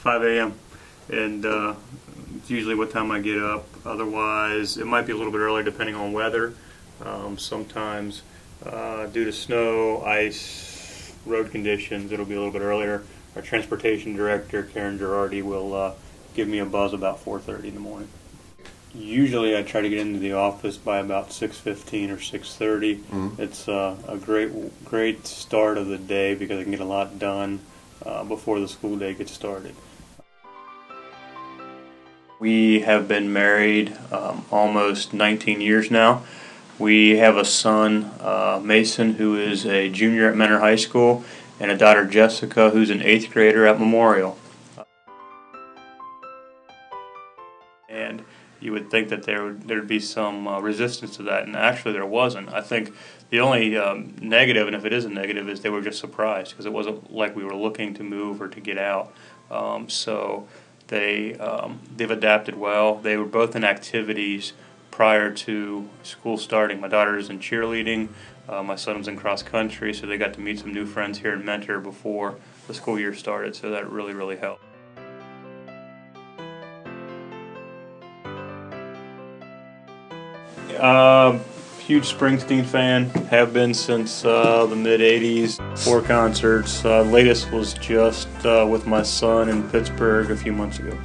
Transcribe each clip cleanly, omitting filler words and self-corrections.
5 a.m. and it's usually what time I get up. Otherwise, it might be a little bit earlier depending on weather. Sometimes due to snow, ice, road conditions, it'll be a little bit earlier. Our transportation director, Karen Girardi, will give me a buzz about 4:30 in the morning. Usually I try to get into the office by about 6:15 or 6:30. It's a great start of the day because I can get a lot done before the school day gets started. We have been married almost 19 years now. We have a son, Mason, who is a junior at Mentor High School, and a daughter, Jessica, who's an 8th grader at Memorial. And you would think that there'd be some resistance to that, and actually there wasn't. I think the only negative, and if it is a negative, is they were just surprised because it wasn't like we were looking to move or to get out. So they've adapted well. They were both in activities prior to school starting. My daughter is in cheerleading. My son was in cross country, so they got to meet some new friends here in Mentor before the school year started. So that really helped. Huge Springsteen fan, have been since the mid-'80s. 4 concerts. Latest was just with my son in Pittsburgh a few months ago.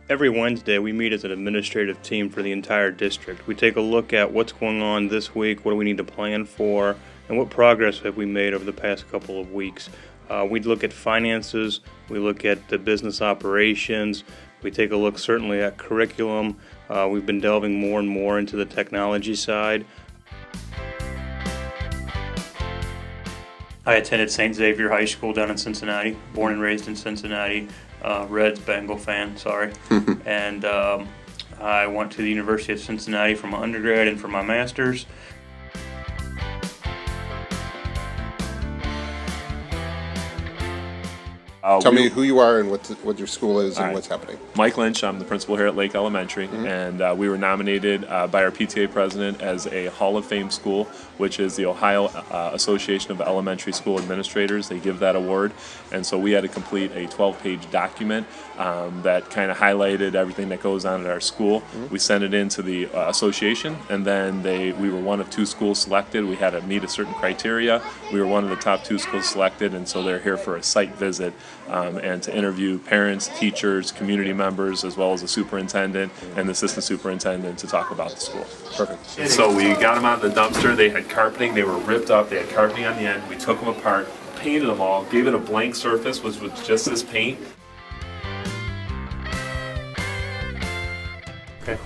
Every Wednesday we meet as an administrative team for the entire district. We take a look at what's going on this week, what do we need to plan for, and what progress have we made over the past couple of weeks. We look at finances, we look at the business operations, we take a look certainly at curriculum. We've been delving more and more into the technology side. I attended St. Xavier High School down in Cincinnati, born and raised in Cincinnati, Reds Bengal fan, sorry. And I went to the University of Cincinnati for my undergrad and for my master's. Tell me who you are and what your school is and what's happening. Mike Lynch, I'm the principal here at Lake Elementary, and we were nominated by our PTA president as a Hall of Fame school, which is the Ohio Association of Elementary School Administrators. They give that award, and so we had to complete a 12-page document that kind of highlighted everything that goes on at our school. We sent it into the association, and then we were one of 2 schools selected. We had to meet a certain criteria. We were one of the top 2 schools selected, and so they're here for a site visit and to interview parents, teachers, community members, as well as the superintendent and the assistant superintendent to talk about the school. Perfect. So we got them out of the dumpster. They had carpeting. They were ripped up. They had carpeting on the end. We took them apart, painted them all, gave it a blank surface, which was just this paint. Okay.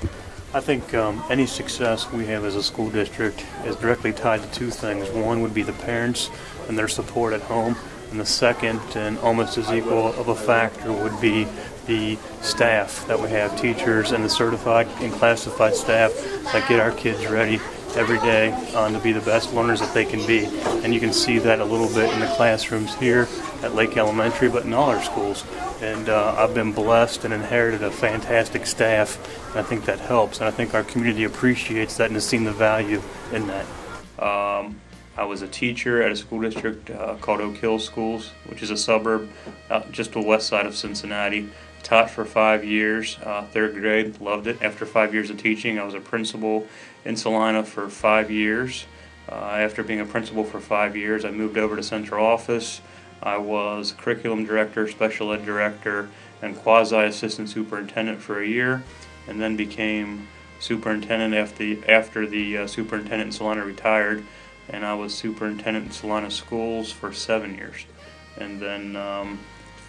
I think any success we have as a school district is directly tied to 2 things. One would be the parents and their support at home, and the second, and almost as equal of a factor, would be the staff that we have, teachers and the certified and classified staff that get our kids ready every day to be the best learners that they can be. And you can see that a little bit in the classrooms here at Lake Elementary, but in all our schools. And I've been blessed and inherited a fantastic staff, and I think that helps. And I think our community appreciates that and has seen the value in that. I was a teacher at a school district called Oak Hill Schools, which is a suburb just to the west side of Cincinnati. Taught for 5 years, 3rd grade, loved it. After 5 years of teaching, I was a principal in Salina for 5 years. After being a principal for 5 years, I moved over to central office. I was curriculum director, special ed director, and quasi-assistant superintendent for a year, and then became superintendent after the superintendent in Salina retired. And I was superintendent in Salina schools for 7 years. And then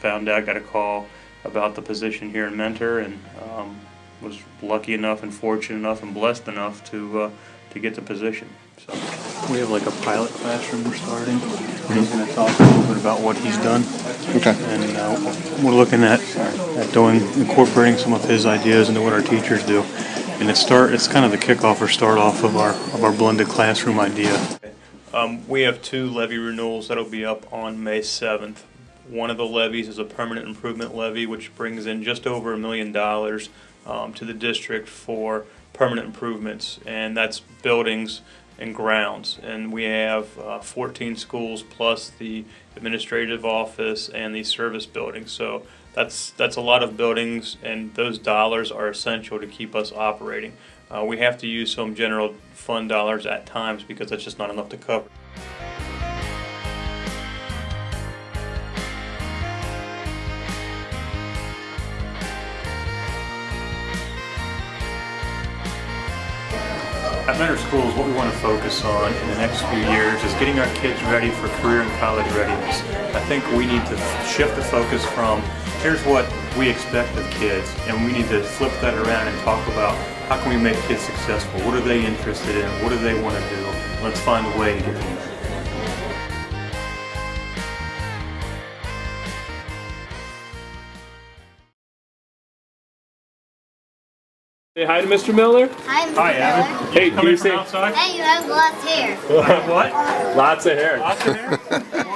got a call about the position here in Mentor, and was lucky enough and fortunate enough and blessed enough to get the position. So we have like a pilot classroom we're starting. He's going to talk a little bit about what he's done. Okay. And we're looking at incorporating some of his ideas into what our teachers do. And it's kind of the kickoff or start off of our blended classroom idea. We have 2 levy renewals that'll be up on May 7th. One of the levies is a permanent improvement levy, which brings in just over $1 million to the district for permanent improvements, and that's buildings and grounds. And we have 14 schools plus the administrative office and the service building. So that's a lot of buildings, and those dollars are essential to keep us operating. We have to use some general fund dollars at times because that's just not enough to cover. At Mentor Schools, what we want to focus on in the next few years is getting our kids ready for career and college readiness. I think we need to shift the focus from here's what we expect of kids, and we need to flip that around and talk about how can we make kids successful? What are they interested in? What do they want to do? Let's find a way to get them there. Say hi to Mr. Miller. Hi, Mr. Hi, Miller. Evan. Hey, can you Coming from say outside? Hey, you have lots of hair. What? lots of hair? Lots of hair?